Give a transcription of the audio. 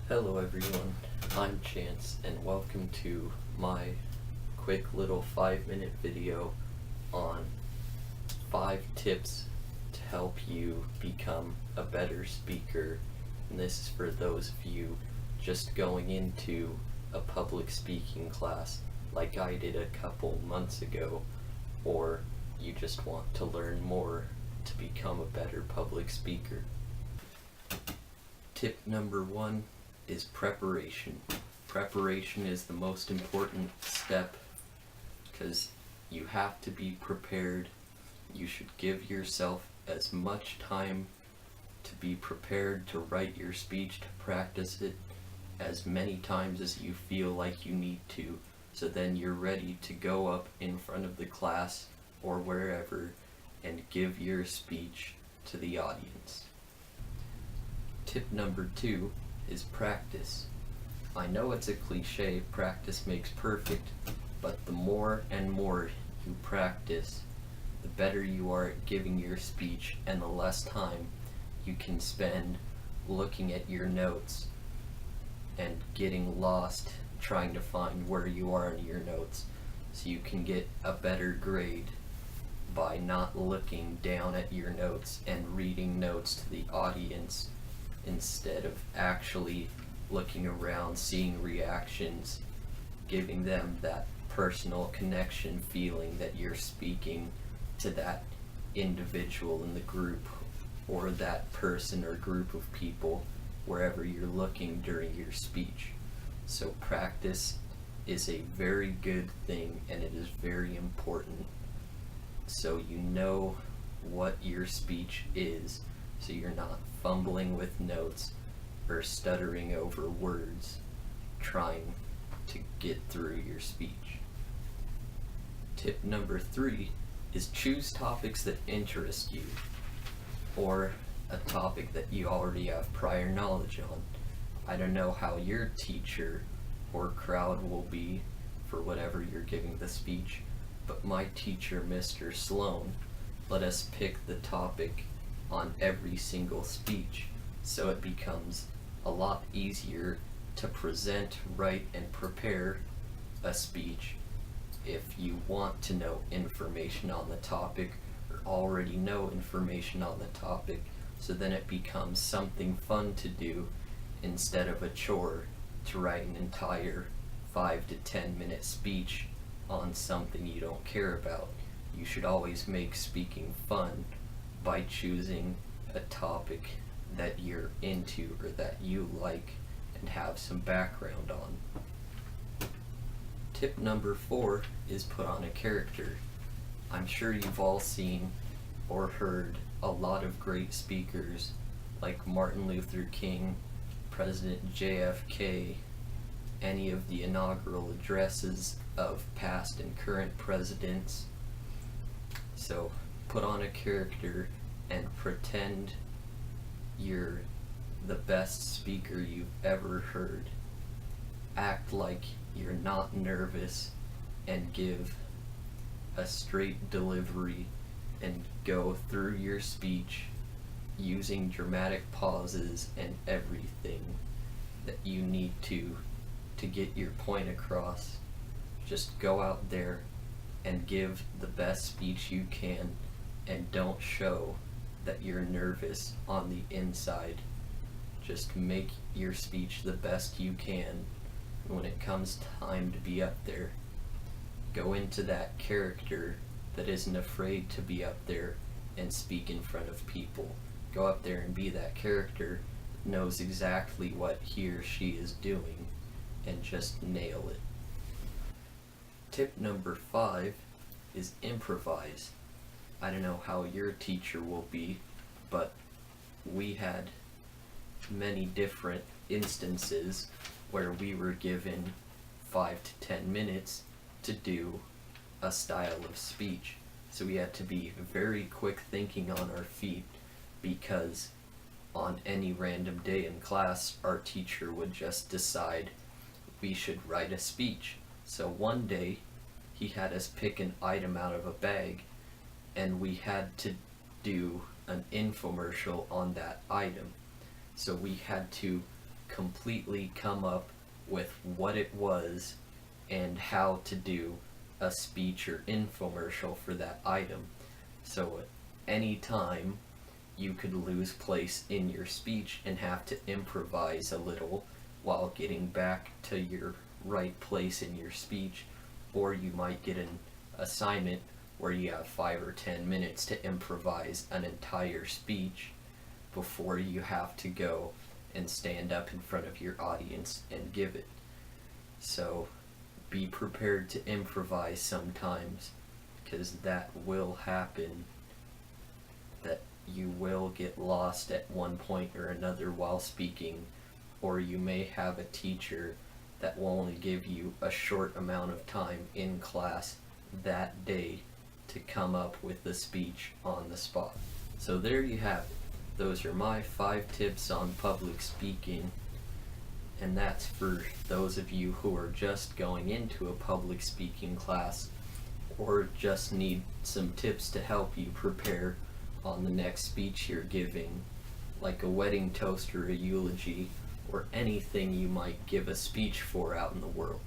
Hello everyone, I'm Chance and welcome to my quick little 5-minute video on 5 tips to help you become a better speaker. And this is for those of you just going into a public speaking class like I did a couple months ago, or you just want to learn more to become a better public speaker. Tip number 1 is preparation. Preparation is the most important step because you have to be prepared. You should give yourself as much time to be prepared to write your speech, to practice it as many times as you feel like you need to, so then you're ready to go up in front of the class or wherever and give your speech to the audience. Tip number 2 is practice. I know it's a cliche, practice makes perfect, but the more and more you practice, the better you are at giving your speech and the less time you can spend looking at your notes and getting lost trying to find where you are in your notes, so you can get a better grade by not looking down at your notes and reading notes to the audience instead of actually looking around, seeing reactions, giving them that personal connection feeling that you're speaking to that individual in the group or that person or group of people wherever you're looking during your speech. So practice is a very good thing and it is very important, so you know what your speech is, so you're not fumbling with notes or stuttering over words trying to get through your speech. Tip number 3 is choose topics that interest you, or a topic that you already have prior knowledge on. I don't know how your teacher or crowd will be for whatever you're giving the speech, but my teacher, Mr. Sloan, let us pick the topic on every single speech, so it becomes a lot easier to present, write, and prepare a speech if you want to know information on the topic or already know information on the topic, so then it becomes something fun to do instead of a chore to write an entire 5 to 10 minute speech on something you don't care about. You should always make speaking fun by choosing a topic that you're into or that you like and have some background on. Tip number 4 is put on a character. I'm sure you've all seen or heard a lot of great speakers like Martin Luther King, President JFK, any of the inaugural addresses of past and current presidents. So put on a character and pretend you're the best speaker you've ever heard. Act like you're not nervous and give a straight delivery and go through your speech using dramatic pauses and everything that you need to get your point across. Just go out there and give the best speech you can, and don't show that you're nervous on the inside. Just make your speech the best you can. When it comes time to be up there, go into that character that isn't afraid to be up there and speak in front of people. Go up there and be that character that knows exactly what he or she is doing, and just nail it. Tip number 5 is improvise. I don't know how your teacher will be, but we had many different instances where we were given 5 to 10 minutes to do a style of speech. So we had to be very quick thinking on our feet, because on any random day in class, our teacher would just decide we should write a speech. So one day, he had us pick an item out of a bag, and we had to do an infomercial on that item. So we had to completely come up with what it was and how to do a speech or infomercial for that item. So at any time you could lose place in your speech and have to improvise a little while getting back to your right place in your speech, or you might get an assignment where you have 5 or 10 minutes to improvise an entire speech before you have to go and stand up in front of your audience and give it. So be prepared to improvise sometimes, because that will happen, that you will get lost at one point or another while speaking, or you may have a teacher that will only give you a short amount of time in class that day to come up with the speech on the spot. So there you have it. Those are my 5 tips on public speaking, and that's for those of you who are just going into a public speaking class or just need some tips to help you prepare on the next speech you're giving, like a wedding toast or a eulogy, or anything you might give a speech for out in the world.